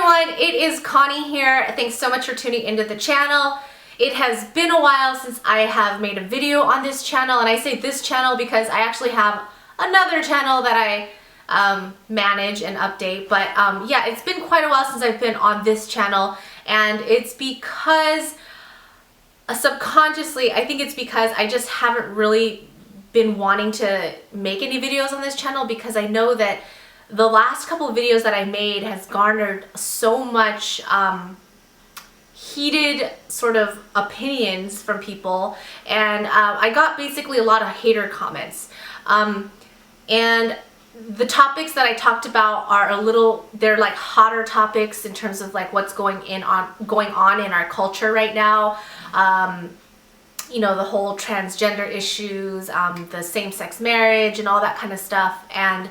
everyone, it is Connie here. Thanks so much for tuning into the channel. It has been a while since I have made a video on this channel, and I say this channel because I actually have another channel that I manage and update, but yeah, it's been quite a while since I've been on this channel, and it's because subconsciously, I think it's because I just haven't really been wanting to make any videos on this channel, because I know that the last couple of videos that I made has garnered so much heated sort of opinions from people, and I got basically a lot of hater comments. And the topics that I talked about are they're like hotter topics in terms of like what's going on in our culture right now. You know, the whole transgender issues, the same-sex marriage and all that kind of stuff. And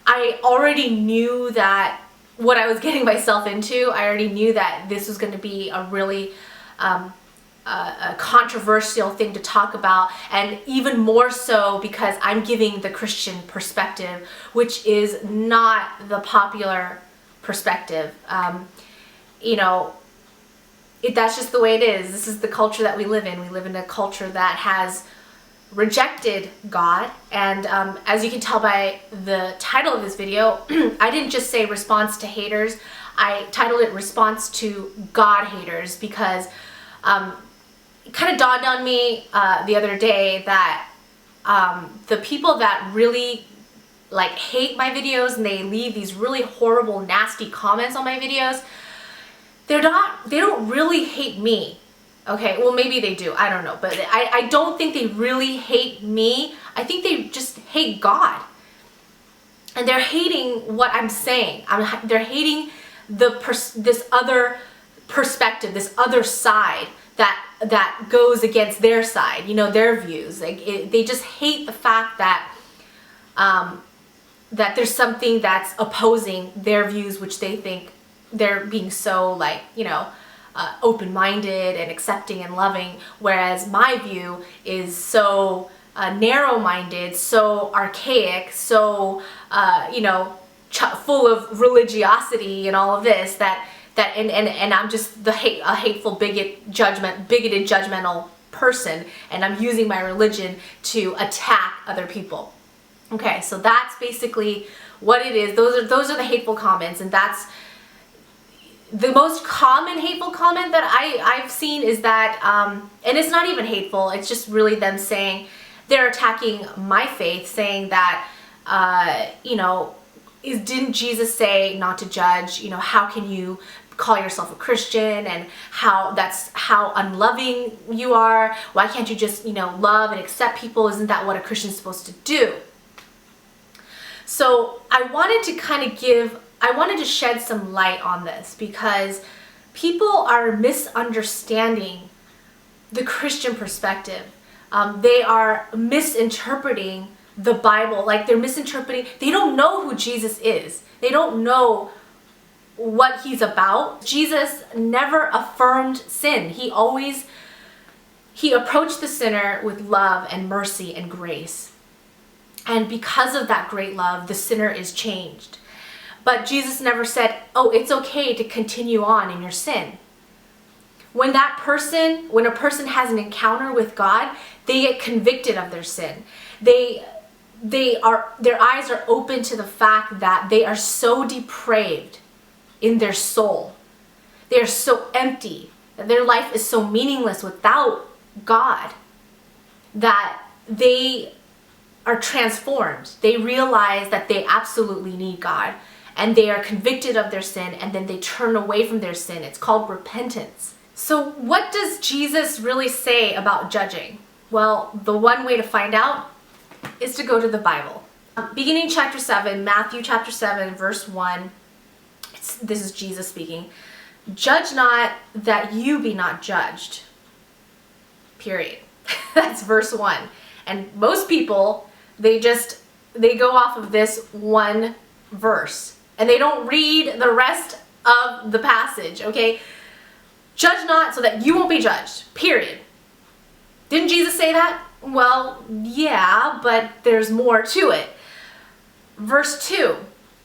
I already knew that what I was getting myself into. I already knew that this was going to be a really a controversial thing to talk about, and even more so because I'm giving the Christian perspective, which is not the popular perspective. You know, that's just the way it is. This is the culture that we live in. We live in a culture that has rejected God, and as you can tell by the title of this video, I didn't just say response to haters. I titled it response to God haters, because it kind of dawned on me the other day that the people that really like hate my videos and they leave these really horrible, nasty comments on my videos, they don't really hate me. Okay, well, maybe they do, I don't know, but I don't think they really hate me. I think they just hate God, and they're hating what I'm saying. They're hating this other perspective, this other side that goes against their side, you know, their views. Like they just hate the fact that that there's something that's opposing their views, which they think they're being so, like, you know, open-minded and accepting and loving, whereas my view is so narrow-minded, so archaic, so you know, full of religiosity and all of this, and I'm just a hateful, bigoted, judgmental person, and I'm using my religion to attack other people. Okay, so that's basically what it is. Those are the hateful comments, and that's the most common hateful comment that I've seen is that, and it's not even hateful, it's just really them saying, they're attacking my faith, saying that, you know, didn't Jesus say not to judge? You know, how can you call yourself a Christian, and that's how unloving you are? Why can't you just, you know, love and accept people? Isn't that what a Christian's supposed to do? So I wanted to shed some light on this, because people are misunderstanding the Christian perspective. They are misinterpreting the Bible. Like, they don't know who Jesus is. They don't know what he's about. Jesus never affirmed sin. He approached the sinner with love and mercy and grace. And because of that great love, the sinner is changed. But Jesus never said, oh, it's okay to continue on in your sin. When a person has an encounter with God, they get convicted of their sin. Their eyes are open to the fact that they are so depraved in their soul. They are so empty, that their life is so meaningless without God, that they are transformed. They realize that they absolutely need God, and they are convicted of their sin, and then they turn away from their sin. It's called repentance. So what does Jesus really say about judging? Well, the one way to find out is to go to the Bible. Beginning chapter 7, Matthew chapter 7, verse 1, this is Jesus speaking. Judge not that you be not judged. Period. That's verse 1. And most people, they go off of this one verse, and they don't read the rest of the passage, okay? Judge not so that you won't be judged, period. Didn't Jesus say that? Well, yeah, but there's more to it. Verse 2,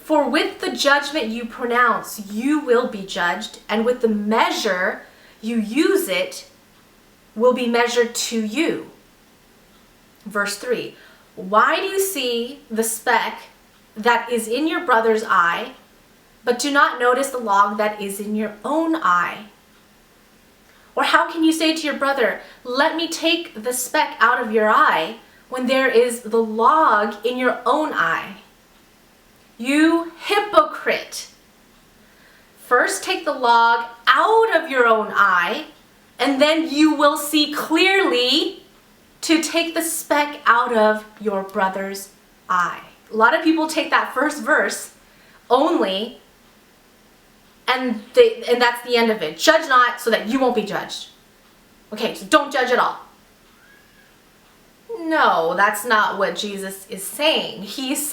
For with the judgment you pronounce, you will be judged, and with the measure you use it will be measured to you. Verse 3, why do you see the speck that is in your brother's eye, but do not notice the log that is in your own eye? Or how can you say to your brother, let me take the speck out of your eye, when there is the log in your own eye? You hypocrite! First take the log out of your own eye, and then you will see clearly to take the speck out of your brother's eye. A lot of people take that first verse only, and that's the end of it. Judge not so that you won't be judged. Okay, so don't judge at all. No, that's not what Jesus is saying. He's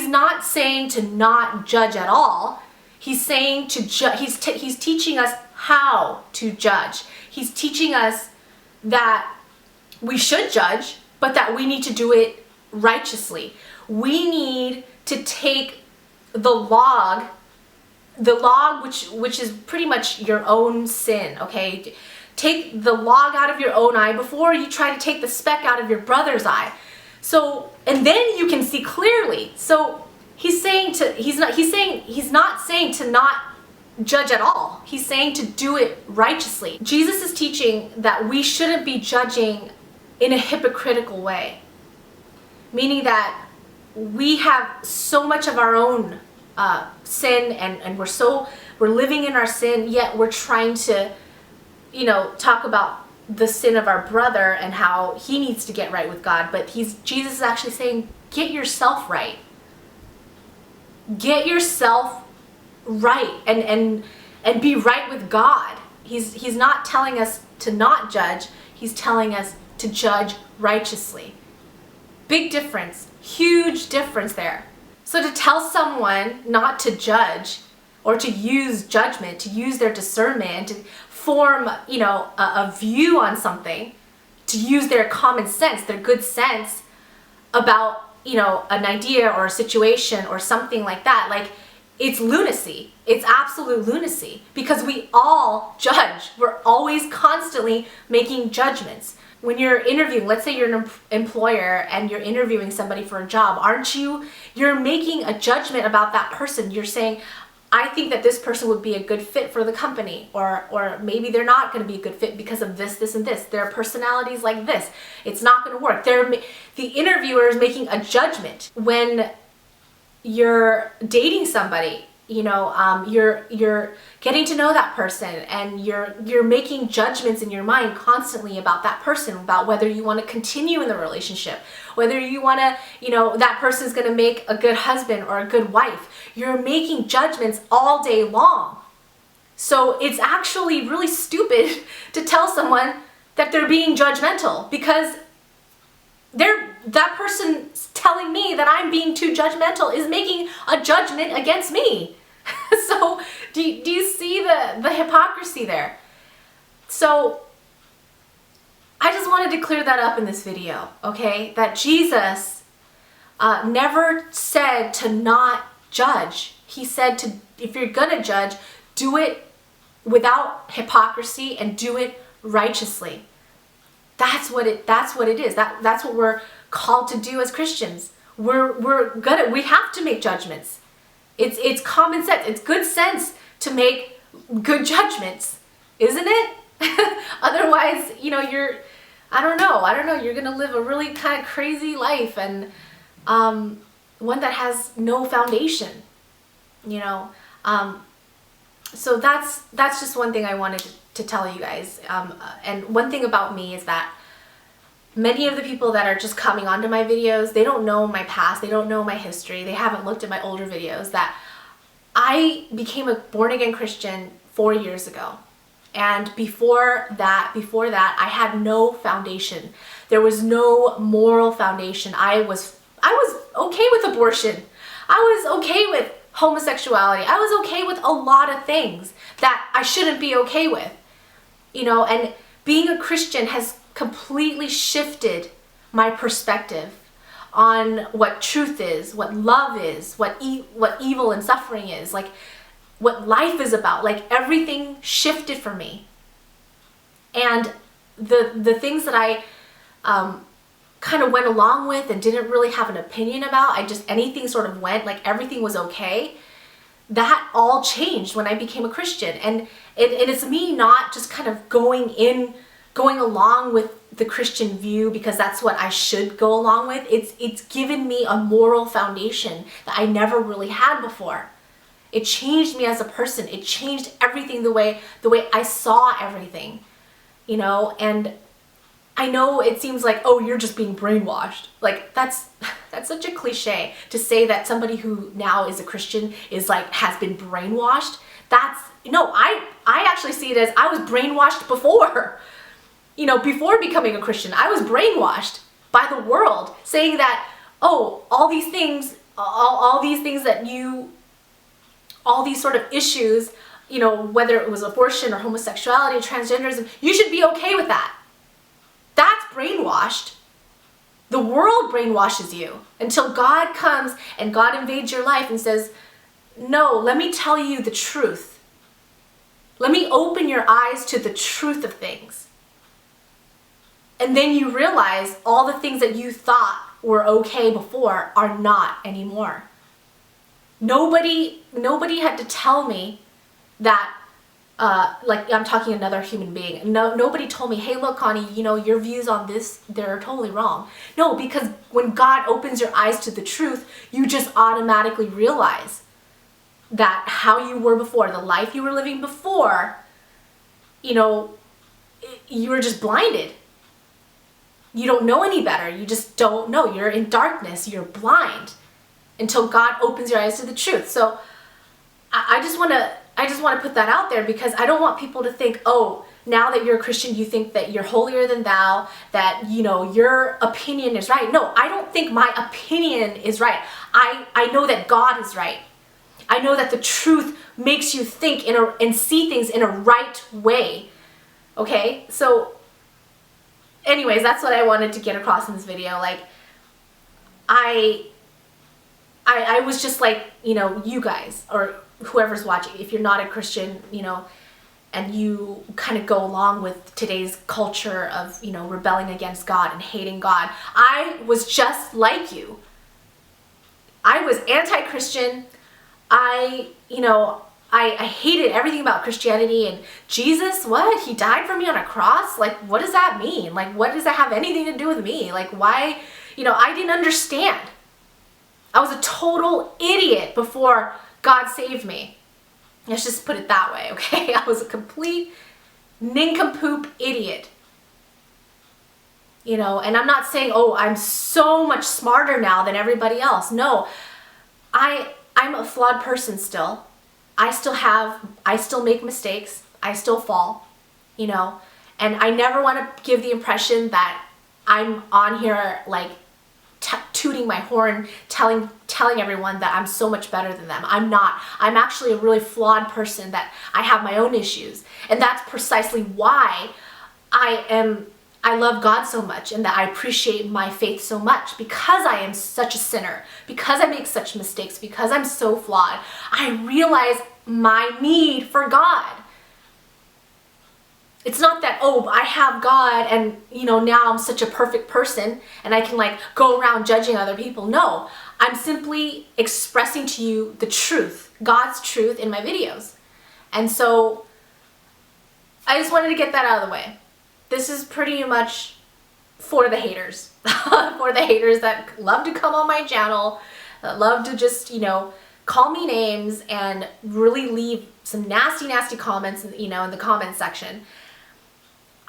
not saying to not judge at all. He's saying to he's teaching us how to judge. He's teaching us that we should judge, but that we need to do it righteously. We need to take the log which is pretty much your own sin, okay? Take the log out of your own eye before you try to take the speck out of your brother's eye. So, and then you can see clearly. So he's not saying to not judge at all. He's saying to do it righteously. Jesus is teaching that we shouldn't be judging in a hypocritical way, meaning that we have so much of our own sin, and we're living in our sin, yet we're trying to, talk about the sin of our brother and how he needs to get right with God. But Jesus is actually saying, get yourself right. Get yourself right and be right with God. He's not telling us to not judge. He's telling us to judge righteously. Big difference, huge difference there. So to tell someone not to judge or to use judgment, to use their discernment, to form, a view on something, to use their common sense, their good sense about, an idea or a situation or something like that, like, it's lunacy. It's absolute lunacy, because we all judge. We're always constantly making judgments. When you're interviewing, let's say you're an employer and you're interviewing somebody for a job, you're making a judgment about that person. You're saying, I think that this person would be a good fit for the company, or maybe they're not going to be a good fit because of this, this, and this. Their personality's like this. It's not going to work. The interviewer is making a judgment. When you're dating somebody, you're getting to know that person, and you're making judgments in your mind constantly about that person, about whether you want to continue in the relationship, whether you want to, that person's going to make a good husband or a good wife. You're making judgments all day long. So it's actually really stupid to tell someone that they're being judgmental, because that person telling me that I'm being too judgmental is making a judgment against me. So do you see the hypocrisy there? So I just wanted to clear that up in this video, okay? That Jesus never said to not judge. He said if you're gonna judge, do it without hypocrisy and do it righteously. That's what it is. That's what we're called to do as Christians. We have to make judgments. It's common sense. It's good sense to make good judgments, isn't it? Otherwise, I don't know, you're gonna live a really kind of crazy life, and one that has no foundation, So that's just one thing I wanted to tell you guys. And one thing about me is that many of the people that are just coming onto my videos, they don't know my past, they don't know my history, they haven't looked at my older videos, that I became a born-again Christian 4 years ago. And before that, I had no foundation. There was no moral foundation. I was okay with abortion. I was okay with homosexuality. I was okay with a lot of things that I shouldn't be okay with. And being a Christian has completely shifted my perspective on what truth is, what love is, what evil and suffering is, like what life is about. Like everything shifted for me. And the things that I kind of went along with and didn't really have an opinion about, anything sort of went, like everything was okay. That all changed when I became a Christian. And it's me not just kind of going along with the Christian view because that's what I should go along with. It's given me a moral foundation that I never really had before. It changed me as a person. It changed everything, the way I saw everything, and I know it seems like, oh, you're just being brainwashed. Like that's such a cliche to say that somebody who now is a Christian is like, has been brainwashed. I actually see it as I was brainwashed before. Before becoming a Christian, I was brainwashed by the world saying that, oh, all these things all these sort of issues, whether it was abortion or homosexuality, transgenderism, you should be okay with that. That's brainwashed. The world brainwashes you until God comes and God invades your life and says, no, let me tell you the truth. Let me open your eyes to the truth of things. And then you realize all the things that you thought were okay before are not anymore. Nobody had to tell me that, like I'm talking another human being. Nobody told me, hey, look, Connie, your views on this, they're totally wrong. No, because when God opens your eyes to the truth, you just automatically realize that how you were before, the life you were living before, you were just blinded. You don't know any better. You just don't know. You're in darkness. You're blind until God opens your eyes to the truth. So I just want to put that out there because I don't want people to think, oh, now that you're a Christian, you think that you're holier than thou, that, your opinion is right. No, I don't think my opinion is right. I know that God is right. I know that the truth makes you think and see things in a right way. Okay? So anyways, that's what I wanted to get across in this video. Like, I was just like, you guys, or whoever's watching, if you're not a Christian, and you kind of go along with today's culture of, rebelling against God and hating God, I was just like you. I was anti-Christian. I hated everything about Christianity, and Jesus, what? He died for me on a cross? Like, what does that mean? Like, what does that have anything to do with me? Like, why? I didn't understand. I was a total idiot before God saved me. Let's just put it that way, okay? I was a complete nincompoop idiot. And I'm not saying, oh, I'm so much smarter now than everybody else. No, I'm a flawed person still. I still make mistakes. I still fall, and I never want to give the impression that I'm on here like tooting my horn, telling everyone that I'm so much better than them. I'm not. I'm actually a really flawed person, that I have my own issues. And that's precisely why I love God so much, and that I appreciate my faith so much, because I am such a sinner, because I make such mistakes, because I'm so flawed. I realize my need for God. It's not that, oh, I have God and, now I'm such a perfect person and I can like go around judging other people. No, I'm simply expressing to you the truth, God's truth in my videos. And so I just wanted to get that out of the way. This is pretty much for the haters, for the haters that love to come on my channel, that love to just, call me names and really leave some nasty comments, in the comment section.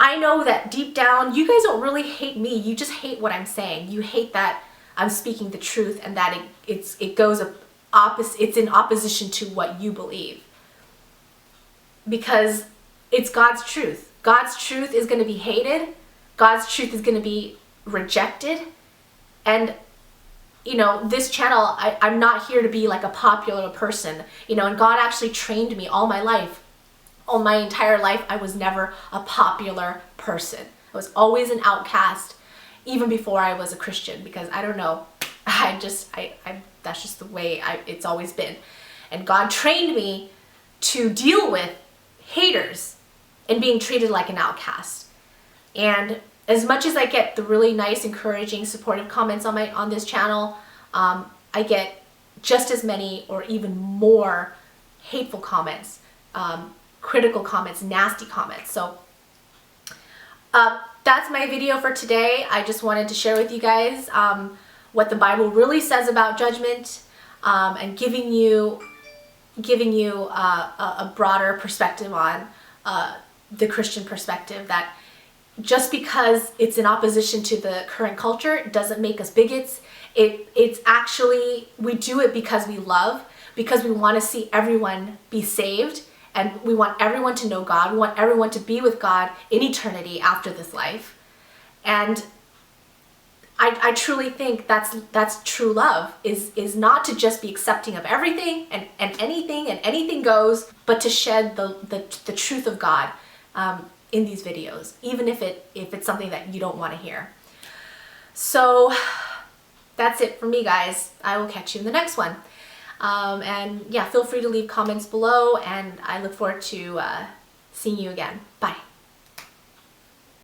I know that deep down, you guys don't really hate me. You just hate what I'm saying. You hate that I'm speaking the truth and that it's in opposition to what you believe. Because it's God's truth. God's truth is going to be hated. God's truth is going to be rejected. And, this channel, I'm not here to be like a popular person, and God actually trained me all my life. All my entire life, I was never a popular person. I was always an outcast, even before I was a Christian, because I don't know, that's just the way it's always been. And God trained me to deal with haters and being treated like an outcast. And as much as I get the really nice, encouraging, supportive comments on this channel, I get just as many or even more hateful comments, critical comments, nasty comments. So that's my video for today. I just wanted to share with you guys what the Bible really says about judgment, and giving you a broader perspective on the Christian perspective, that just because it's in opposition to the current culture, it doesn't make us bigots. It's actually, we do it because we love, because we want to see everyone be saved, and we want everyone to know God. We want everyone to be with God in eternity after this life. And I truly think that's true love, is not to just be accepting of everything and anything goes, but to shed the truth of God in these videos, even if it's something that you don't want to hear. So that's it for me, guys. I will catch you in the next one. And yeah, feel free to leave comments below, and I look forward to seeing you again. Bye.